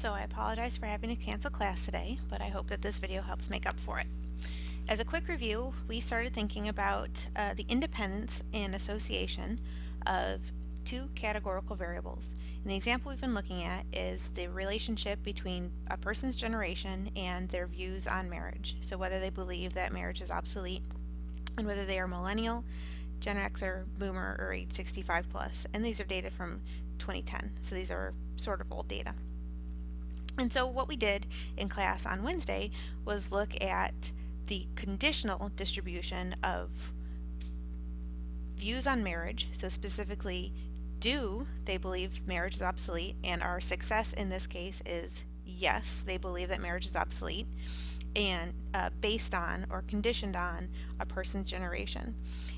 So I apologize for having to cancel class today, but I hope that this video helps make up for it. As a quick review, we started thinking about the independence and association of two categorical variables. And the example we've been looking at is the relationship between a person's generation and their views on marriage. So whether they believe that marriage is obsolete and whether they are millennial, Gen Xer, Boomer, or age 65 plus. And these are data from 2010, so these are sort of old data. And so what we did in class on Wednesday was look at the conditional distribution of views on marriage, so specifically, do they believe marriage is obsolete? And our success in this case is yes, they believe that marriage is obsolete, and based on or conditioned on a person's generation.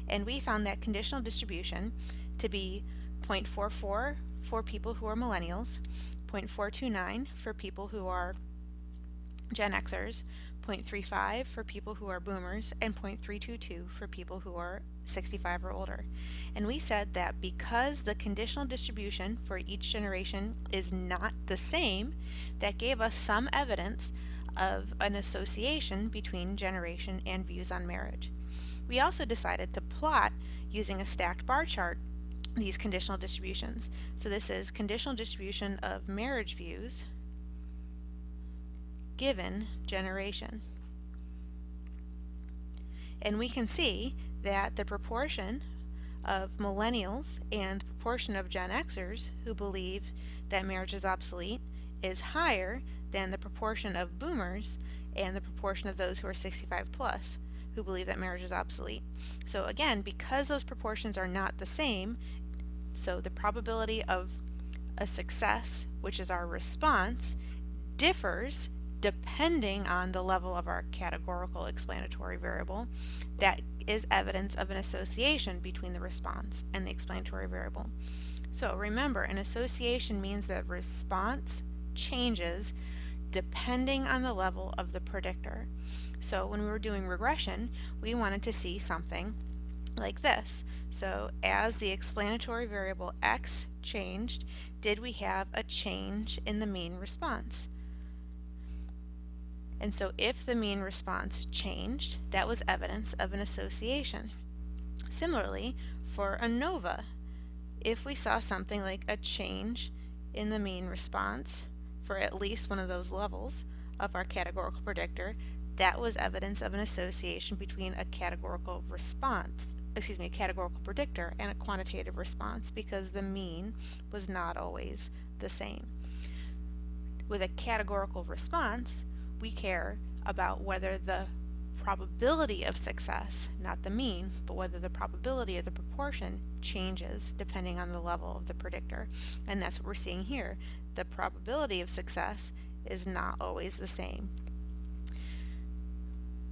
And we found that conditional distribution to be 0.44 for people who are millennials, 0.429 for people who are Gen Xers, 0.35 for people who are boomers, and 0.322 for people who are 65 or older. And we said that because the conditional distribution for each generation is not the same, that gave us some evidence of an association between generation and views on marriage. We also decided to plot using a stacked bar chart these conditional distributions. So this is conditional distribution of marriage views given generation. And we can see that the proportion of millennials and the proportion of Gen Xers who believe that marriage is obsolete is higher than the proportion of boomers and the proportion of those who are 65 plus who believe that marriage is obsolete. So again, because those proportions are not the same, so the probability of a success, which is our response, differs depending on the level of our categorical explanatory variable. That is evidence of an association between the response and the explanatory variable. So remember, an association means that response changes depending on the level of the predictor. So when we were doing regression, we wanted to see something like this. So as the explanatory variable x changed, did we have a change in the mean response? And so if the mean response changed, that was evidence of an association. Similarly, for ANOVA, if we saw something like a change in the mean response for at least one of those levels of our categorical predictor, that was evidence of an association between a categorical predictor and a quantitative response, because the mean was not always the same. With a categorical response, we care about whether the probability of success, not the mean, but whether the probability or the proportion changes depending on the level of the predictor. And that's what we're seeing here. The probability of success is not always the same.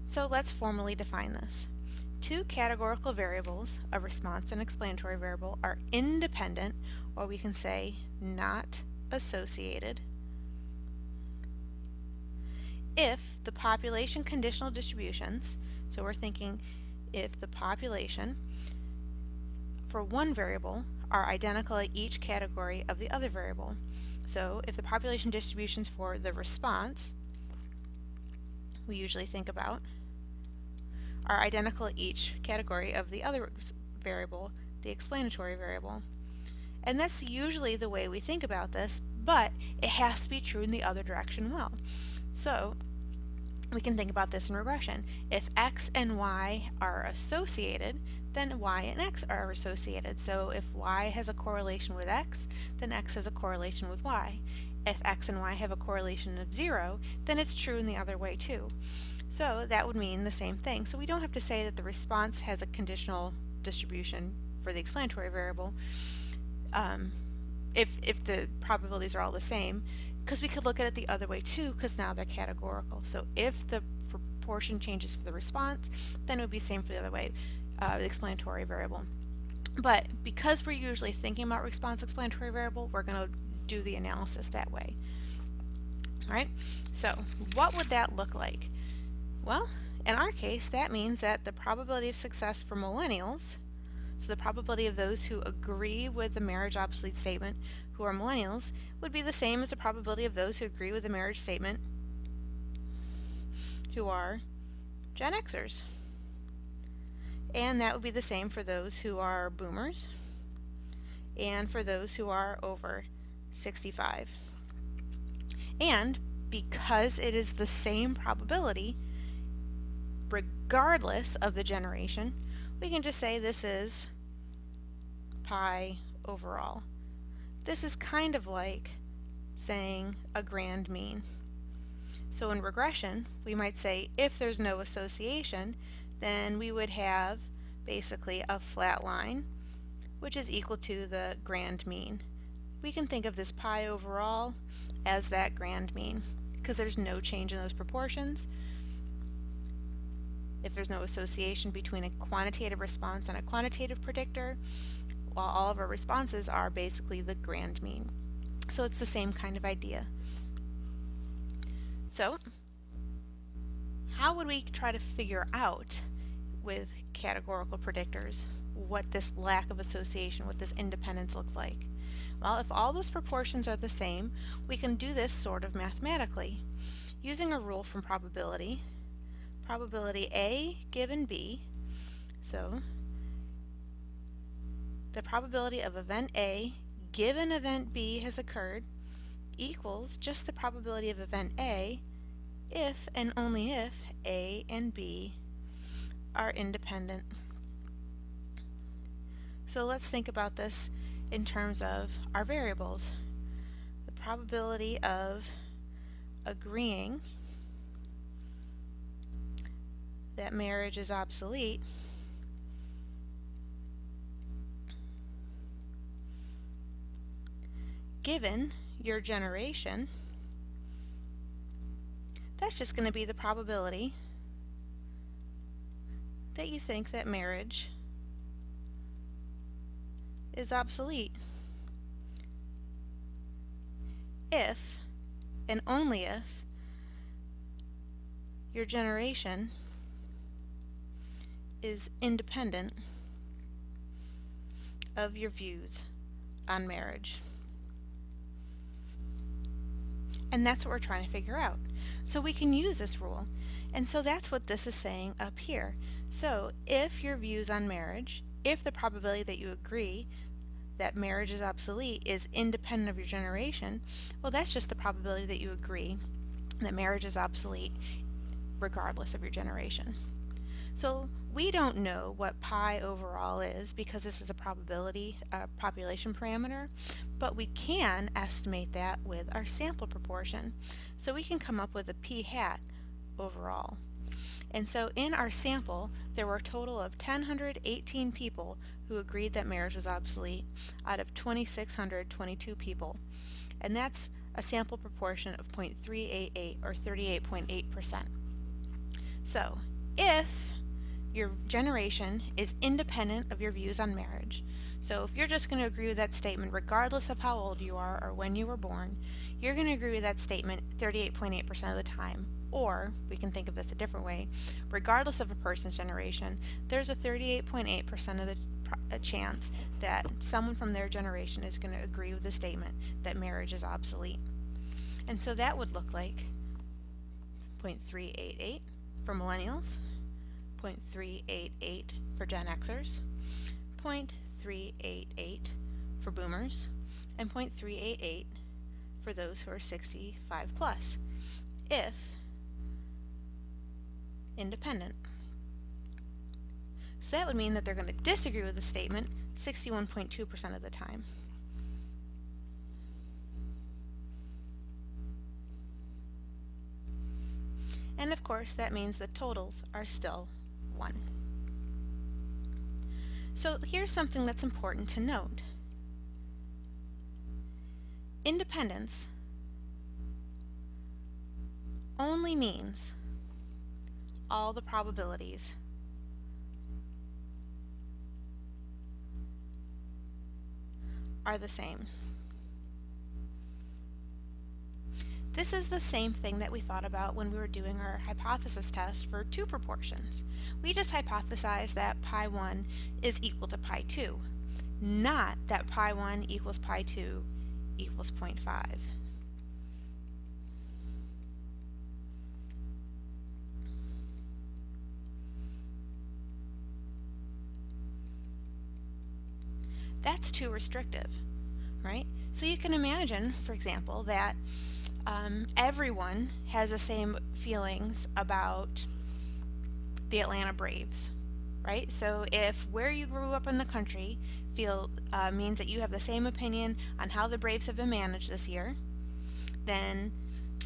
So let's formally define this. Two categorical variables, a response and explanatory variable, are independent, or we can say not associated, if the population conditional distributions, so we're thinking if the population for one variable are identical at each category of the other variable. So if the population distributions for the response, we usually think about, are identical at each category of the other variable, the explanatory variable. And that's usually the way we think about this, but it has to be true in the other direction well. So we can think about this in regression. If x and y are associated, then y and x are associated. So if y has a correlation with x, then x has a correlation with y. If x and y have a correlation of 0, then it's true in the other way too. So that would mean the same thing. So we don't have to say that the response has a conditional distribution for the explanatory variable if the probabilities are all the same, because we could look at it the other way too, because now they're categorical. So if the proportion changes for the response, then it would be the same for the other way, the explanatory variable. But because we're usually thinking about response explanatory variable, we're going to do the analysis that way. Alright, so what would that look like? Well, in our case, that means that the probability of success for millennials, So the probability of those who agree with the marriage obsolete statement, who are millennials, would be the same as the probability of those who agree with the marriage statement, who are Gen Xers. And that would be the same for those who are boomers and for those who are over 65. And because it is the same probability, regardless of the generation, we can just say this is pi overall. This is kind of like saying a grand mean. So in regression, we might say if there's no association, then we would have basically a flat line, which is equal to the grand mean. We can think of this pi overall as that grand mean because there's no change in those proportions. If there's no association between a quantitative response and a quantitative predictor, while all of our responses are basically the grand mean. So it's the same kind of idea. So how would we try to figure out with categorical predictors what this lack of association, what this independence looks like? Well, if all those proportions are the same, we can do this sort of mathematically using a rule from probability. Probability A given B, so the probability of event A given event B has occurred equals just the probability of event A if and only if A and B are independent. So let's think about this in terms of our variables. The probability of agreeing that marriage is obsolete given your generation, that's just going to be the probability that you think that marriage is obsolete if and only if your generation is independent of your views on marriage. And that's what we're trying to figure out. So we can use this rule. And so that's what this is saying up here. So if your views on marriage, if the probability that you agree that marriage is obsolete is independent of your generation, well, that's just the probability that you agree that marriage is obsolete regardless of your generation. So we don't know what pi overall is because this is a probability, population parameter, but we can estimate that with our sample proportion. So we can come up with a p hat overall. And so in our sample, there were a total of 1,018 people who agreed that marriage was obsolete out of 2,622 people. And that's a sample proportion of 0.388 or 38.8%. So if your generation is independent of your views on marriage, so if you're just going to agree with that statement regardless of how old you are or when you were born, you're going to agree with that statement 38.8% of the time. Or, we can think of this a different way, regardless of a person's generation, there's a 38.8% of the chance that someone from their generation is going to agree with the statement that marriage is obsolete. And so that would look like 0.388 for millennials, 0.388 for Gen Xers, 0.388 for boomers, and 0.388 for those who are 65 plus, if independent. So that would mean that they're going to disagree with the statement 61.2% of the time. And of course, that means the totals are still 1. So here's something that's important to note. Independence only means all the probabilities are the same. This is the same thing that we thought about when we were doing our hypothesis test for two proportions. We just hypothesized that pi 1 is equal to pi 2, not that pi 1 equals pi 2 equals 0.5. That's too restrictive, right? So you can imagine, for example, that everyone has the same feelings about the Atlanta Braves, right? So if where you grew up in the country means that you have the same opinion on how the Braves have been managed this year, then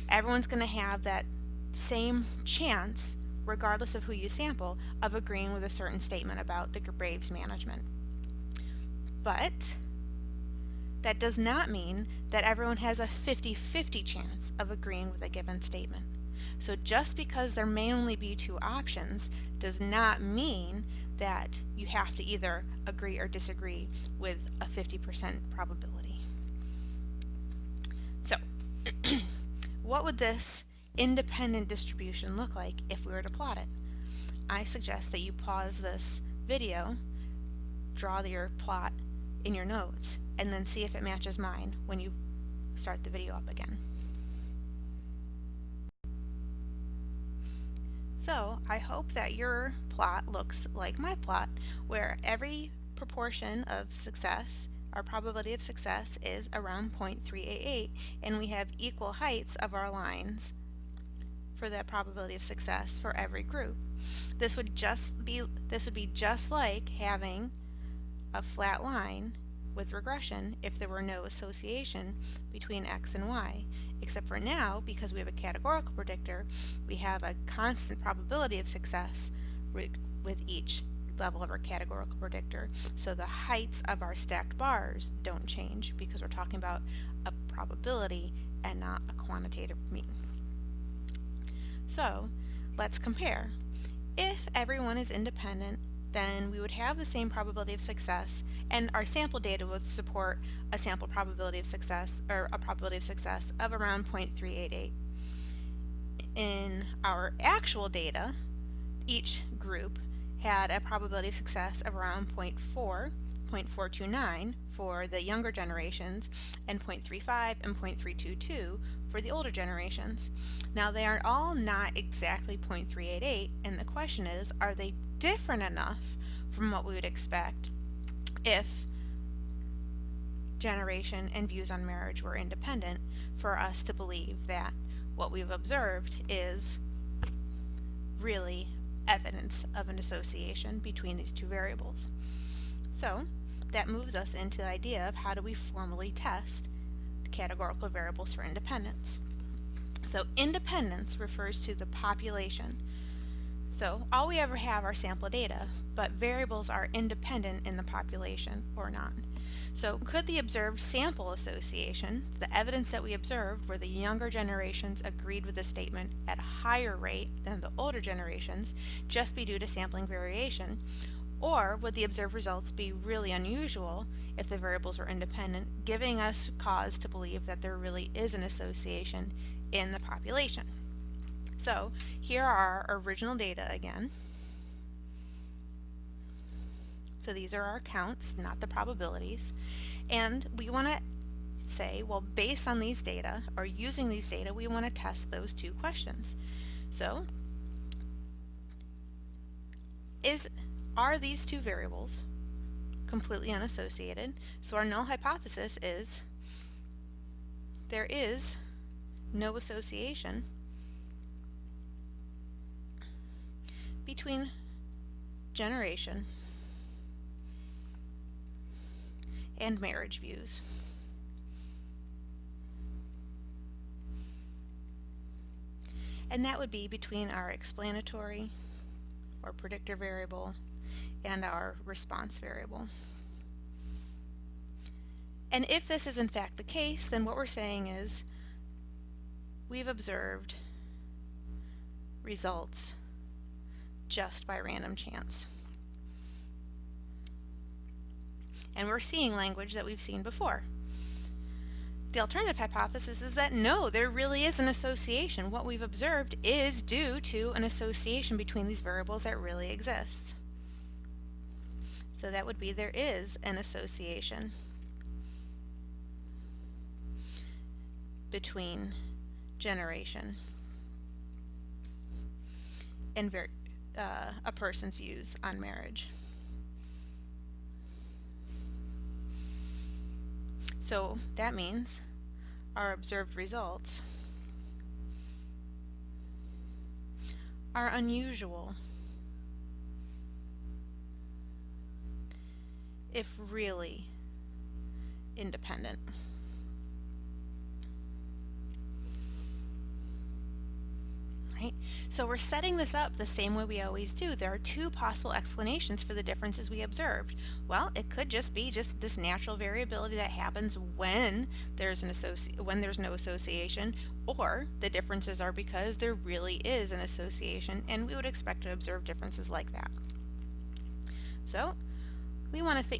everyone's going to have that same chance, regardless of who you sample, of agreeing with a certain statement about the Braves management. But that does not mean that everyone has a 50-50 chance of agreeing with a given statement. So just because there may only be two options does not mean that you have to either agree or disagree with a 50% probability. So what would this independent distribution look like if we were to plot it? I suggest that you pause this video, draw your plot in your notes, and then see if it matches mine when you start the video up again. So I hope that your plot looks like my plot, where every proportion of success, our probability of success, is around 0.388, and we have equal heights of our lines for that probability of success for every group. This would be just like having a flat line with regression if there were no association between x and y, except for now, because we have a categorical predictor, we have a constant probability of success with each level of our categorical predictor. So the heights of our stacked bars don't change because we're talking about a probability and not a quantitative mean. So let's compare. If everyone is independent, then we would have the same probability of success, and our sample data would support a sample probability of success, or a probability of success of around 0.388. In our actual data, each group had a probability of success of around 0.429 for the younger generations, and 0.35 and 0.322 for the older generations. Now they are all not exactly 0.388, and the question is, are they different enough from what we would expect if generation and views on marriage were independent for us to believe that what we've observed is really evidence of an association between these two variables. So that moves us into the idea of how do we formally test categorical variables for independence. So independence refers to the population. So all we ever have are sample data, but variables are independent in the population or not. So could the observed sample association, the evidence that we observed where the younger generations agreed with the statement at a higher rate than the older generations, just be due to sampling variation? Or would the observed results be really unusual if the variables were independent, giving us cause to believe that there really is an association in the population? So here are our original data again. So these are our counts, not the probabilities. And we want to say, well, based on these data, or using these data, we want to test those two questions. So are these two variables completely unassociated? So our null hypothesis is there is no association between generation and marriage views. And that would be between our explanatory or predictor variable and our response variable. And if this is in fact the case, then what we're saying is we've observed results just by random chance. And we're seeing language that we've seen before. The alternative hypothesis is that no, there really is an association. What we've observed is due to an association between these variables that really exists. So that would be there is an association between generation and a person's views on marriage. So that means our observed results are unusual if really independent. Right? So we're setting this up the same way we always do. There are two possible explanations for the differences we observed. Well, it could just be this natural variability that happens when there's no association, or the differences are because there really is an association, and we would expect to observe differences like that. So we want to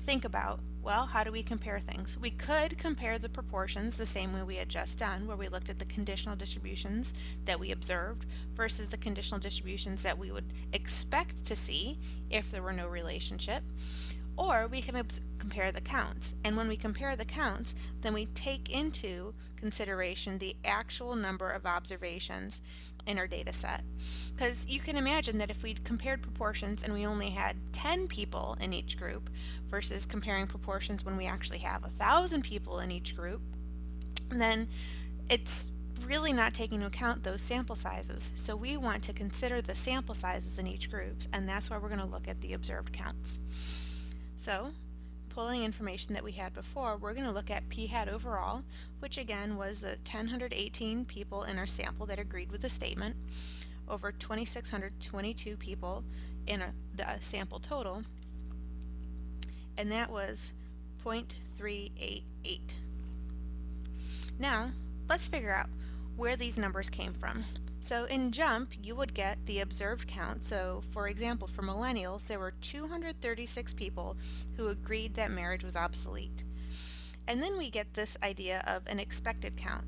think about, well, how do we compare things? We could compare the proportions the same way we had just done, where we looked at the conditional distributions that we observed versus the conditional distributions that we would expect to see if there were no relationship. Or we can compare the counts. And when we compare the counts, then we take into consideration the actual number of observations in our data set. Because you can imagine that if we'd compared proportions and we only had 10 people in each group versus comparing proportions when we actually have 1,000 people in each group, then it's really not taking into account those sample sizes. So we want to consider the sample sizes in each group, and that's why we're going to look at the observed counts. So pulling information that we had before, we're going to look at p-hat overall, which again was the 1,018 people in our sample that agreed with the statement, over 2,622 people in the sample total, and that was 0.388. Now, let's figure out where these numbers came from. So in JUMP, you would get the observed count. So for example, for millennials, there were 236 people who agreed that marriage was obsolete. And then we get this idea of an expected count.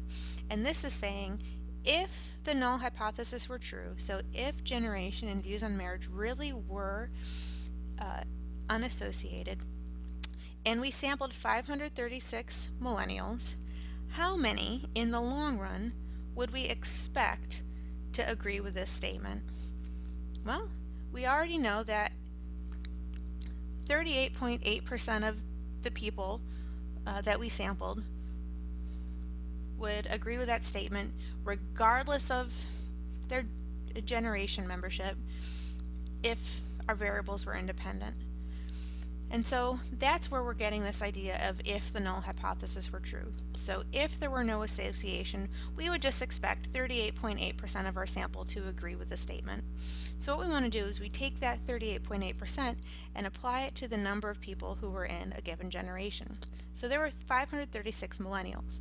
And this is saying if the null hypothesis were true, so if generation and views on marriage really were unassociated, and we sampled 536 millennials, how many in the long run would we expect to agree with this statement? Well, we already know that 38.8% of the people that we sampled would agree with that statement regardless of their generation membership if our variables were independent. And so that's where we're getting this idea of if the null hypothesis were true. So if there were no association, we would just expect 38.8% of our sample to agree with the statement. So what we want to do is we take that 38.8% and apply it to the number of people who were in a given generation. So there were 536 millennials.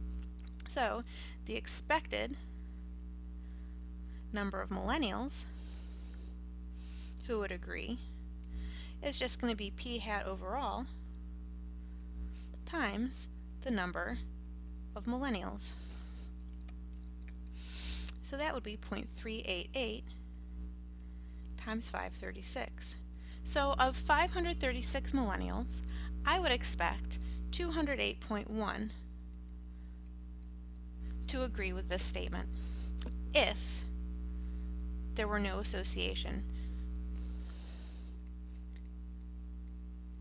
So the expected number of millennials who would agree is just going to be p-hat overall times the number of millennials. So that would be 0.388 times 536. So of 536 millennials, I would expect 208.1 to agree with this statement if there were no association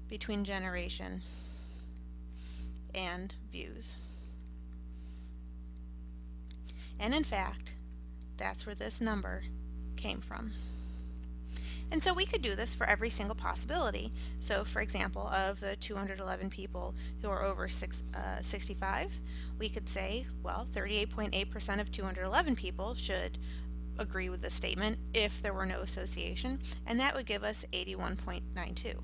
between generation and views. And in fact, that's where this number came from. And so we could do this for every single possibility. So for example, of the 211 people who are over 65, we could say, well, 38.8% of 211 people should agree with the statement if there were no association, and that would give us 81.92.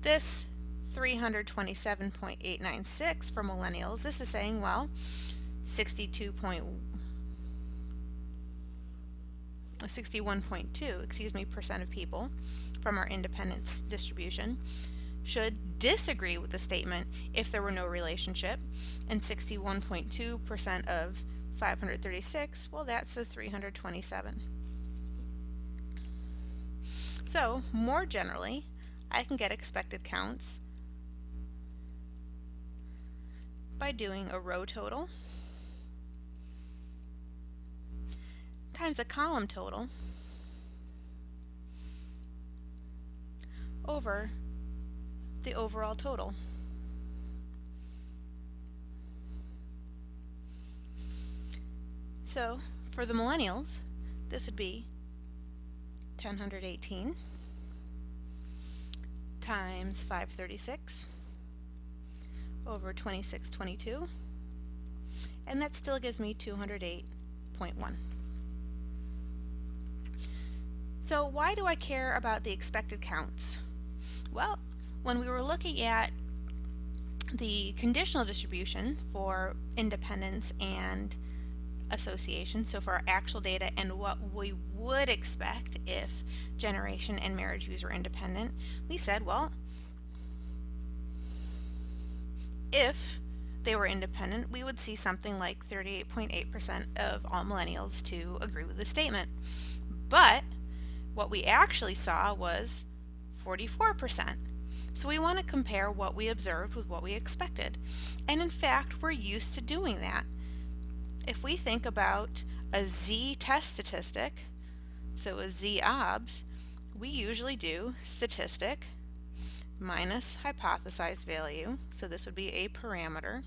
This 327.896 for millennials, this is saying, well, 61.2% of people from our independence distribution should disagree with the statement if there were no relationship, and 61.2% of 536, well, that's the 327. So, more generally, I can get expected counts by doing a row total times a column total over the overall total. So for the millennials, this would be 1,018 times 536 over 2622, and that still gives me 208.1. So why do I care about the expected counts? Well, when we were looking at the conditional distribution for independence and association, so for our actual data and what we would expect if generation and marriage views were independent, we said, well, if they were independent, we would see something like 38.8% of all millennials to agree with the statement. But what we actually saw was 44%. So we want to compare what we observed with what we expected. And in fact, we're used to doing that. If we think about a z-test statistic, so a z-obs, we usually do statistic minus hypothesized value, so this would be a parameter,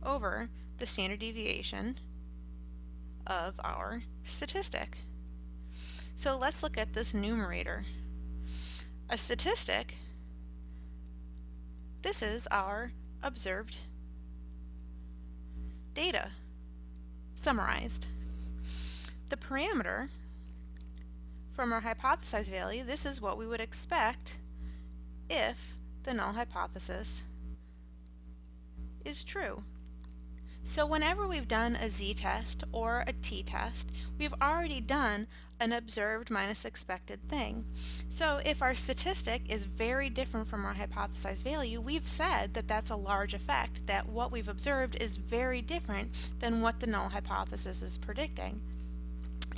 over the standard deviation of our statistic. So let's look at this numerator. A statistic, this is our observed data summarized. The parameter from our hypothesized value, this is what we would expect if the null hypothesis is true. So whenever we've done a z-test or a t-test, we've already done an observed minus expected thing. So if our statistic is very different from our hypothesized value, we've said that that's a large effect, that what we've observed is very different than what the null hypothesis is predicting.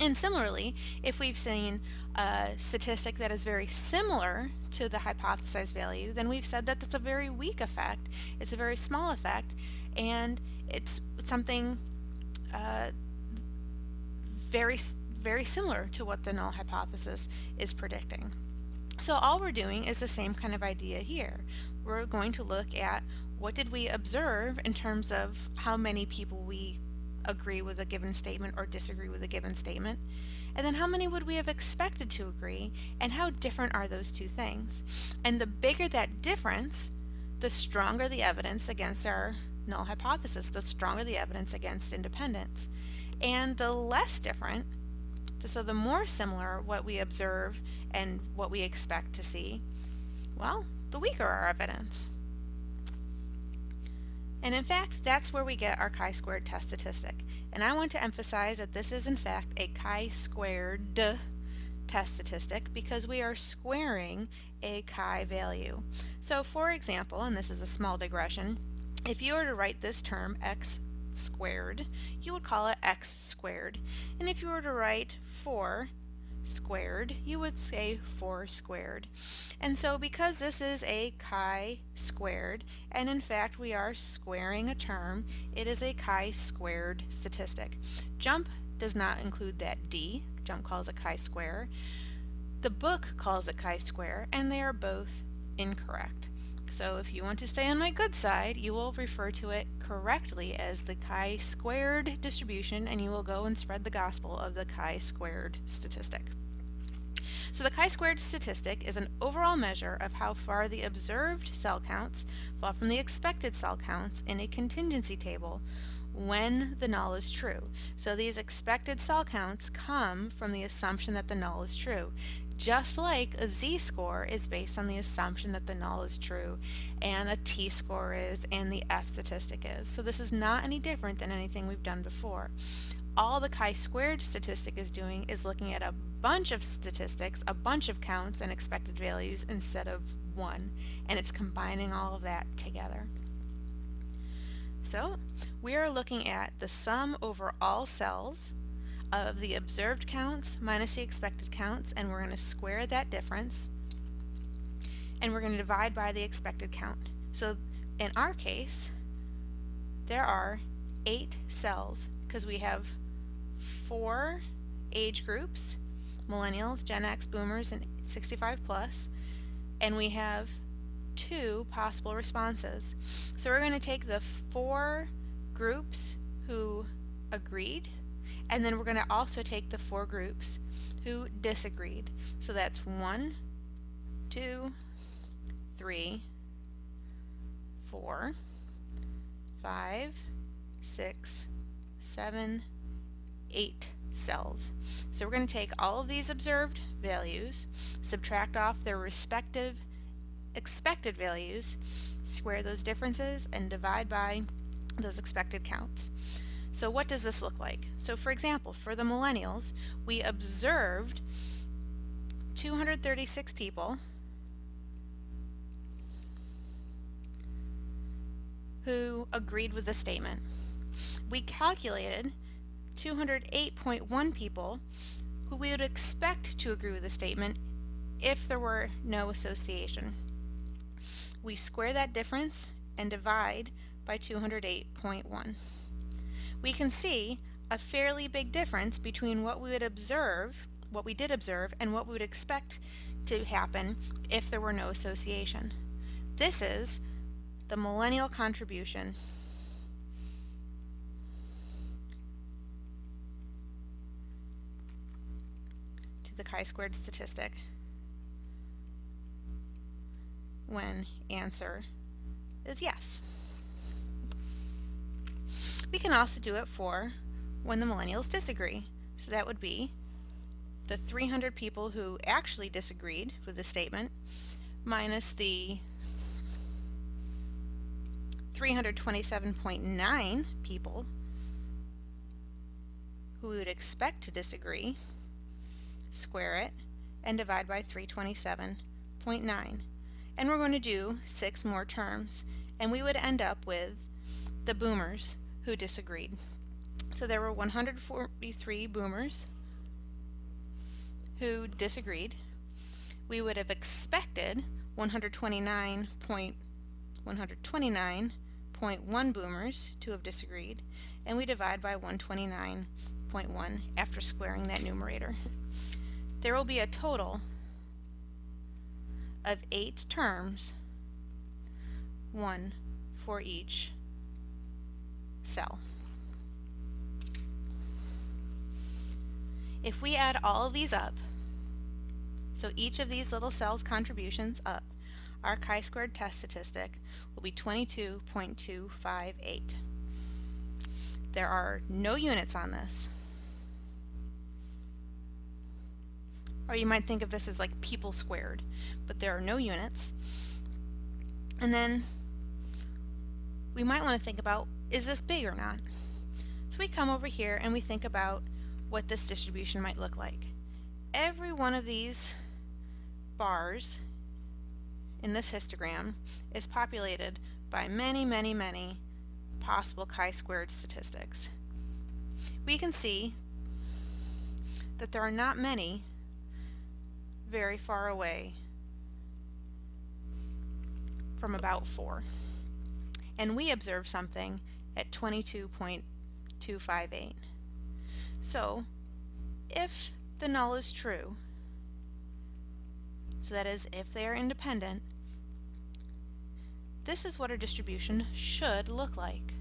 And similarly, if we've seen a statistic that is very similar to the hypothesized value, then we've said that that's a very weak effect, it's a very small effect, and it's something very similar to what the null hypothesis is predicting. So all we're doing is the same kind of idea here. We're going to look at what did we observe in terms of how many people we agree with a given statement or disagree with a given statement, and then how many would we have expected to agree, and how different are those two things. And the bigger that difference, the stronger the evidence against our null hypothesis, the stronger the evidence against independence. And the less different, so the more similar what we observe and what we expect to see, well, the weaker our evidence. And in fact, that's where we get our chi-squared test statistic. And I want to emphasize that this is in fact a chi-squared test statistic because we are squaring a chi value. So for example, and this is a small digression, if you were to write this term x squared, you would call it x squared. And if you were to write 4 squared, you would say 4 squared. And so because this is a chi-squared, and in fact we are squaring a term, it is a chi-squared statistic. JUMP does not include that D. JUMP calls it chi-square. The book calls it chi-square, and they are both incorrect. So if you want to stay on my good side, you will refer to it correctly as the chi-squared distribution, and you will go and spread the gospel of the chi-squared statistic. So the chi-squared statistic is an overall measure of how far the observed cell counts fall from the expected cell counts in a contingency table when the null is true. So these expected cell counts come from the assumption that the null is true. Just like a z-score is based on the assumption that the null is true, and a t-score is, and the f statistic is. So this is not any different than anything we've done before. All the chi-squared statistic is doing is looking at a bunch of statistics, a bunch of counts and expected values instead of 1, and it's combining all of that together. So we are looking at the sum over all cells of the observed counts minus the expected counts, and we're going to square that difference, and we're going to divide by the expected count. So in our case, there are 8 cells because we have 4 age groups, Millennials, Gen X, Boomers, and 65 plus, and we have 2 possible responses. So we're going to take the 4 groups who agreed, and then we're going to also take the 4 groups who disagreed. So that's 1, 2, 3, 4, 5, 6, 7, 8 cells. So we're going to take all of these observed values, subtract off their respective expected values, square those differences, and divide by those expected counts. So what does this look like? So for example, for the Millennials, we observed 236 people who agreed with the statement. We calculated 208.1 people who we would expect to agree with the statement if there were no association. We square that difference and divide by 208.1. We can see a fairly big difference between what we would observe, what we did observe, and what we would expect to happen if there were no association. This is the millennial contribution to the chi-squared statistic when answer is yes. We can also do it for when the Millennials disagree. So that would be the 300 people who actually disagreed with the statement minus the 327.9 people who we would expect to disagree, square it, and divide by 327.9. And we're going to do 6 more terms, and we would end up with the Boomers who disagreed. So there were 143 Boomers who disagreed. We would have expected 129.1 Boomers to have disagreed, and we divide by 129.1 after squaring that numerator. There will be a total of 8 terms, 1 for each cell. If we add all of these up, so each of these little cells' contributions up, our chi-squared test statistic will be 22.258. There are no units on this. Or you might think of this as like people squared, but there are no units. And then we might want to think about, is this big or not? So we come over here and we think about what this distribution might look like. Every one of these bars in this histogram is populated by many, many, many possible chi-squared statistics. We can see that there are not many very far away from about 4. And we observe something at 22.258. So if the null is true, so that is if they are independent, this is what our distribution should look like.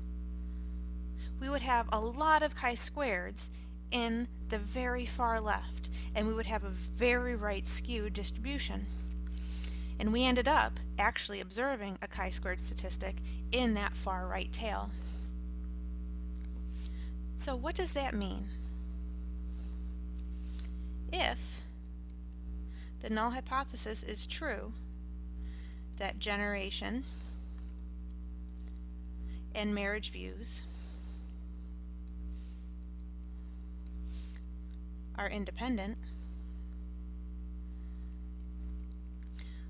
We would have a lot of chi-squareds in the very far left, and we would have a very right skewed distribution. And we ended up actually observing a chi-squared statistic in that far right tail. So what does that mean? If the null hypothesis is true, that generation and marriage views are independent,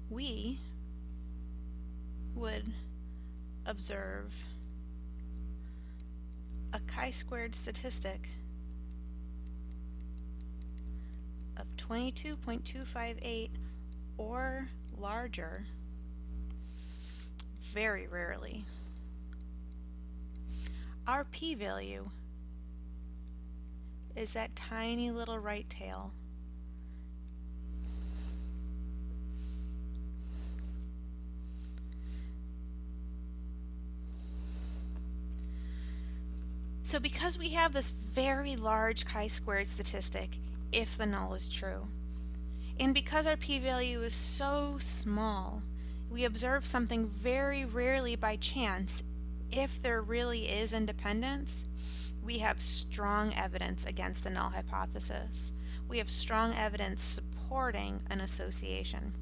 we would observe a chi-squared statistic of 22.258 or larger very rarely. Our p-value is that tiny little right tail. So because we have this very large chi-squared statistic, if the null is true, and because our p-value is so small, we observe something very rarely by chance, if there really is independence, we have strong evidence against the null hypothesis. We have strong evidence supporting an association.